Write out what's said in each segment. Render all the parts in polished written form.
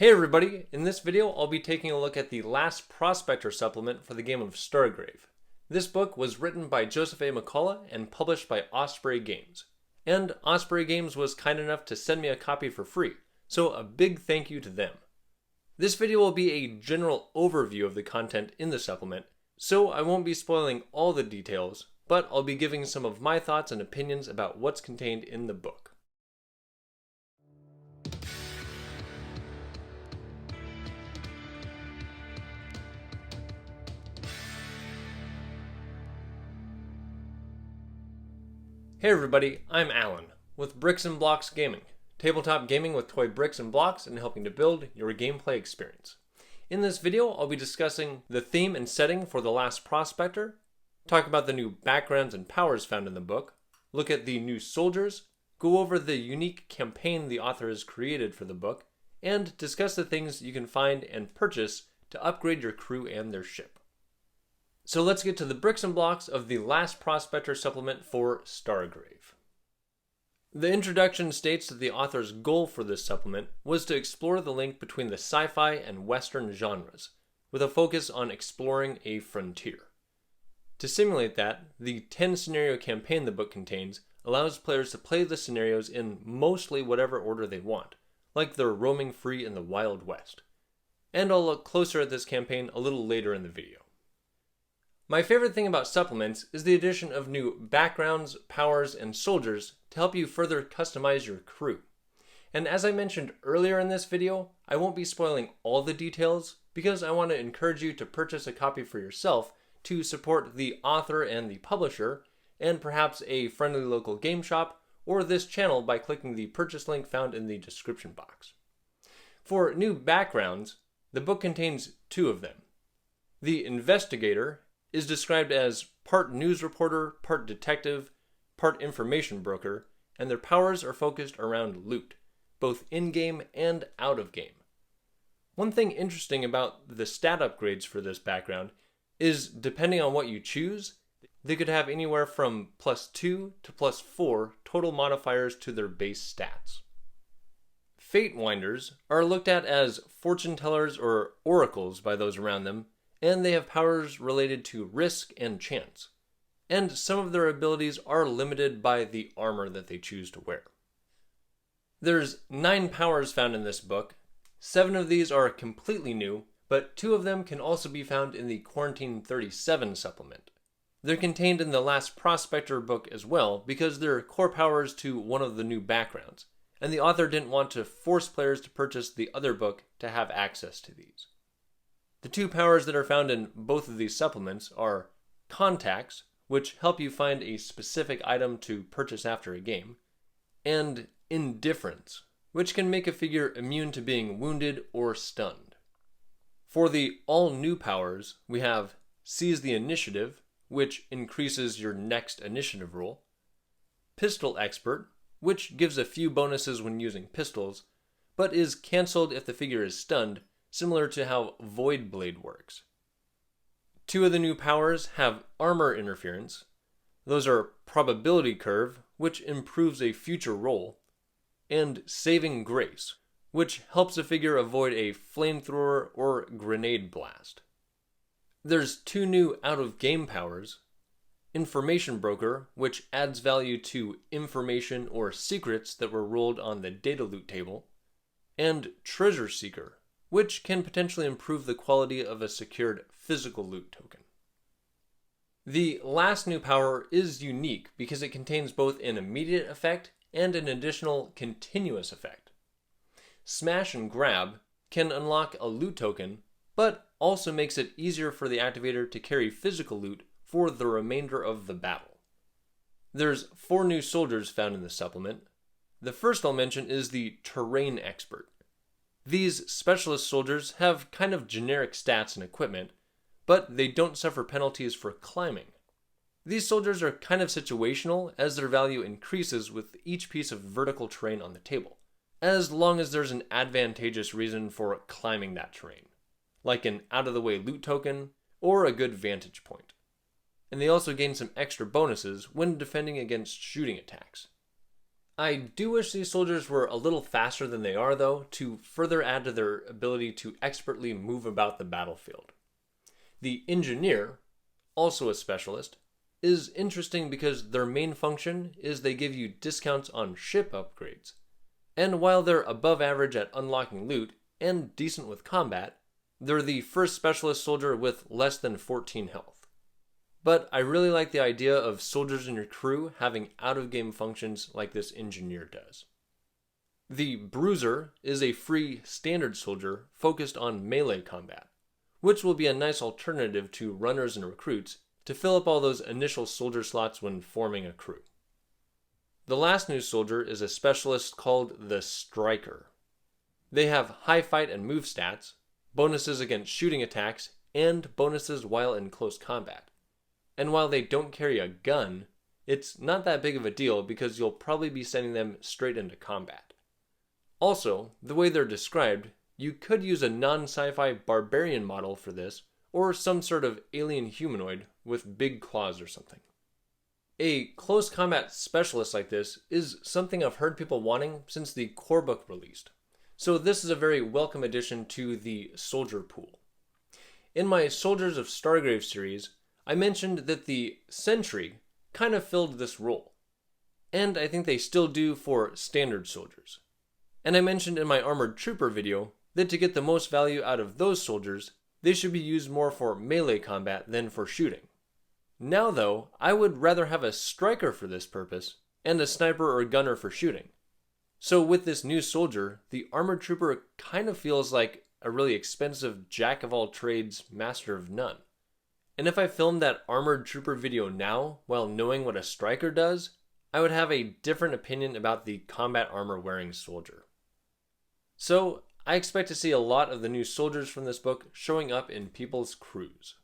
Hey everybody, in this video I'll be taking a look at the Last Prospector supplement for the game of Stargrave. This book was written by Joseph A. McCullough and published by Osprey Games. And Osprey Games was kind enough to send me a copy for free, so a big thank you to them. This video will be a general overview of the content in the supplement, so I won't be spoiling all the details, but I'll be giving some of my thoughts and opinions about what's contained in the book. Hey everybody, I'm Alan, with Bricks and Blocks Gaming, tabletop gaming with toy bricks and blocks and helping to build your gameplay experience. In this video, I'll be discussing the theme and setting for The Last Prospector, talk about the new backgrounds and powers found in the book, look at the new soldiers, go over the unique campaign the author has created for the book, and discuss the things you can find and purchase to upgrade your crew and their ship. So let's get to the bricks and blocks of the Last Prospector supplement for Stargrave. The introduction states that the author's goal for this supplement was to explore the link between the sci-fi and Western genres, with a focus on exploring a frontier. To simulate that, the 10-scenario campaign the book contains allows players to play the scenarios in mostly whatever order they want, like they're roaming free in the Wild West. And I'll look closer at this campaign a little later in the video. My favorite thing about supplements is the addition of new backgrounds, powers, and soldiers to help you further customize your crew. And as I mentioned earlier in this video, I won't be spoiling all the details because I want to encourage you to purchase a copy for yourself to support the author and the publisher, and perhaps a friendly local game shop or this channel by clicking the purchase link found in the description box. For new backgrounds, the book contains two of them. The Investigator is described as part news reporter, part detective, part information broker, and their powers are focused around loot, both in-game and out-of-game. One thing interesting about the stat upgrades for this background is, depending on what you choose, they could have anywhere from +2 to +4 total modifiers to their base stats. Fate Winders are looked at as fortune tellers or oracles by those around them, and they have powers related to risk and chance. And some of their abilities are limited by the armor that they choose to wear. There's 9 powers found in this book. 7 of these are completely new, but 2 of them can also be found in the Quarantine 37 supplement. They're contained in the Last Prospector book as well because they're core powers to one of the new backgrounds, and the author didn't want to force players to purchase the other book to have access to these. The 2 powers that are found in both of these supplements are Contacts, which help you find a specific item to purchase after a game, and Indifference, which can make a figure immune to being wounded or stunned. For the all-new powers, we have Seize the Initiative, which increases your next initiative roll, Pistol Expert, which gives a few bonuses when using pistols, but is cancelled if the figure is stunned, similar to how Void Blade works. 2 of the new powers have Armor Interference. Those are Probability Curve, which improves a future roll, and Saving Grace, which helps a figure avoid a flamethrower or grenade blast. There's 2 new out-of-game powers, Information Broker, which adds value to information or secrets that were rolled on the data loot table, and Treasure Seeker, which can potentially improve the quality of a secured physical loot token. The last new power is unique because it contains both an immediate effect and an additional continuous effect. Smash and Grab can unlock a loot token, but also makes it easier for the activator to carry physical loot for the remainder of the battle. There's 4 new soldiers found in the supplement. The first I'll mention is the Terrain Expert. These specialist soldiers have kind of generic stats and equipment, but they don't suffer penalties for climbing. These soldiers are kind of situational as their value increases with each piece of vertical terrain on the table, as long as there's an advantageous reason for climbing that terrain, like an out-of-the-way loot token or a good vantage point. And they also gain some extra bonuses when defending against shooting attacks. I do wish these soldiers were a little faster than they are, though, to further add to their ability to expertly move about the battlefield. The engineer, also a specialist, is interesting because their main function is they give you discounts on ship upgrades. And while they're above average at unlocking loot and decent with combat, they're the first specialist soldier with less than 14 health. But I really like the idea of soldiers in your crew having out-of-game functions like this engineer does. The bruiser is a free standard soldier focused on melee combat, which will be a nice alternative to runners and recruits to fill up all those initial soldier slots when forming a crew. The last new soldier is a specialist called the Striker. They have high fight and move stats, bonuses against shooting attacks, and bonuses while in close combat. And while they don't carry a gun, it's not that big of a deal because you'll probably be sending them straight into combat. Also, the way they're described, you could use a non-sci-fi barbarian model for this, or some sort of alien humanoid with big claws or something. A close combat specialist like this is something I've heard people wanting since the core book released, so this is a very welcome addition to the soldier pool. In my Soldiers of Stargrave series, I mentioned that the Sentry kind of filled this role, and I think they still do for standard soldiers. And I mentioned in my Armored Trooper video that to get the most value out of those soldiers, they should be used more for melee combat than for shooting. Now though, I would rather have a striker for this purpose, and a sniper or gunner for shooting. So with this new soldier, the Armored Trooper kind of feels like a really expensive jack-of-all-trades, master of none. And if I filmed that Armored Trooper video now, while knowing what a striker does, I would have a different opinion about the combat armor wearing soldier. So, I expect to see a lot of the new soldiers from this book showing up in people's crews.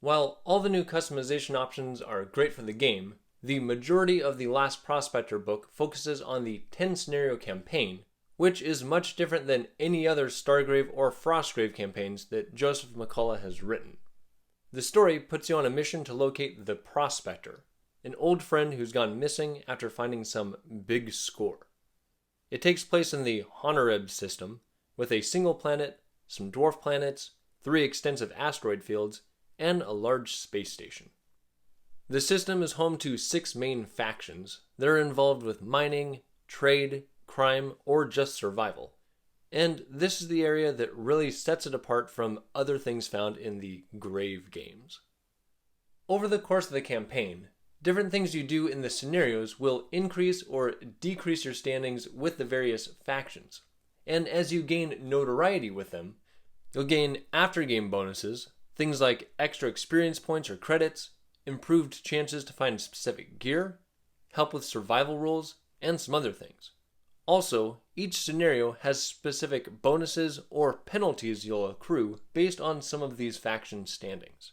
While all the new customization options are great for the game, the majority of the Last Prospector book focuses on the 10-scenario campaign, which is much different than any other Stargrave or Frostgrave campaigns that Joseph McCullough has written. The story puts you on a mission to locate the Prospector, an old friend who's gone missing after finding some big score. It takes place in the Honoreb system, with a single planet, some dwarf planets, 3 extensive asteroid fields, and a large space station. The system is home to 6 main factions that are involved with mining, trade, crime, or just survival. And this is the area that really sets it apart from other things found in the Grave games. Over the course of the campaign, different things you do in the scenarios will increase or decrease your standings with the various factions. And as you gain notoriety with them, you'll gain after-game bonuses, things like extra experience points or credits, improved chances to find specific gear, help with survival rules, and some other things. Also, each scenario has specific bonuses or penalties you'll accrue based on some of these faction standings.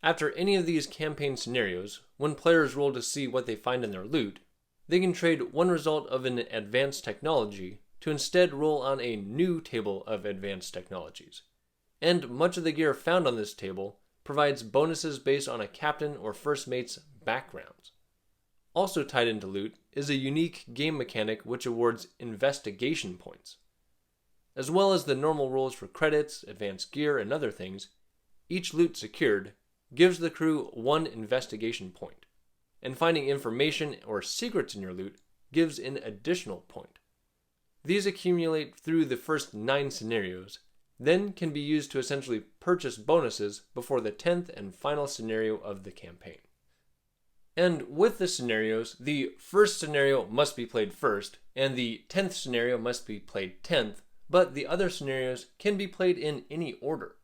After any of these campaign scenarios, when players roll to see what they find in their loot, they can trade one result of an advanced technology to instead roll on a new table of advanced technologies. And much of the gear found on this table provides bonuses based on a captain or first mate's backgrounds. Also tied into loot is a unique game mechanic which awards investigation points. As well as the normal rules for credits, advanced gear, and other things, each loot secured gives the crew 1 investigation point, and finding information or secrets in your loot gives an additional point. These accumulate through the first 9 scenarios, then can be used to essentially purchase bonuses before the 10th and final scenario of the campaign. And with the scenarios, the first scenario must be played first, and the 10th scenario must be played 10th, but the other scenarios can be played in any order.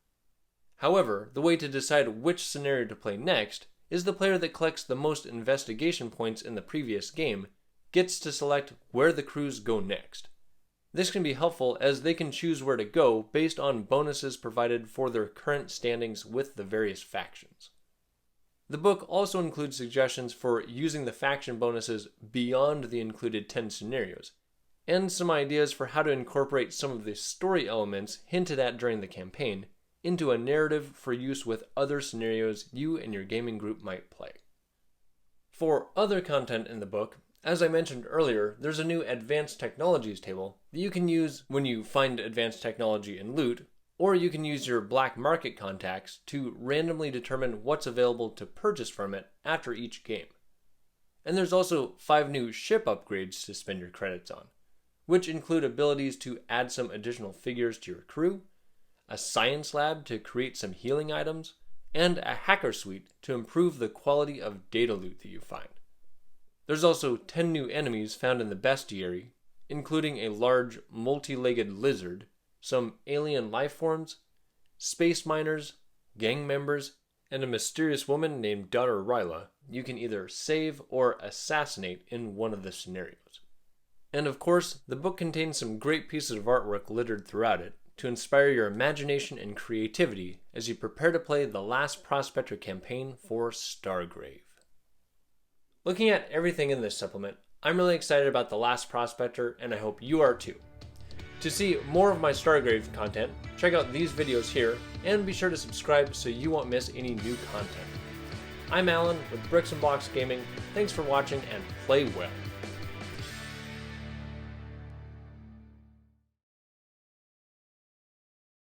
However, the way to decide which scenario to play next is the player that collects the most investigation points in the previous game gets to select where the crews go next. This can be helpful as they can choose where to go based on bonuses provided for their current standings with the various factions. The book also includes suggestions for using the faction bonuses beyond the included 10 scenarios, and some ideas for how to incorporate some of the story elements hinted at during the campaign into a narrative for use with other scenarios you and your gaming group might play. For other content in the book, As I mentioned earlier, there's a new Advanced Technologies table that you can use when you find advanced technology and loot, or you can use your black market contacts to randomly determine what's available to purchase from it after each game. And there's also 5 new ship upgrades to spend your credits on, which include abilities to add some additional figures to your crew, a science lab to create some healing items, and a hacker suite to improve the quality of data loot that you find. There's also 10 new enemies found in the bestiary, including a large multi-legged lizard, some alien life forms, space miners, gang members, and a mysterious woman named Daughter Ryla you can either save or assassinate in one of the scenarios. And of course, the book contains some great pieces of artwork littered throughout it to inspire your imagination and creativity as you prepare to play the Last Prospector campaign for Stargrave. Looking at everything in this supplement, I'm really excited about the Last Prospector, and I hope you are too. To see more of my Stargrave content, check out these videos here, and be sure to subscribe so you won't miss any new content. I'm Alan with Bricks and Blocks Gaming. Thanks for watching, and play well.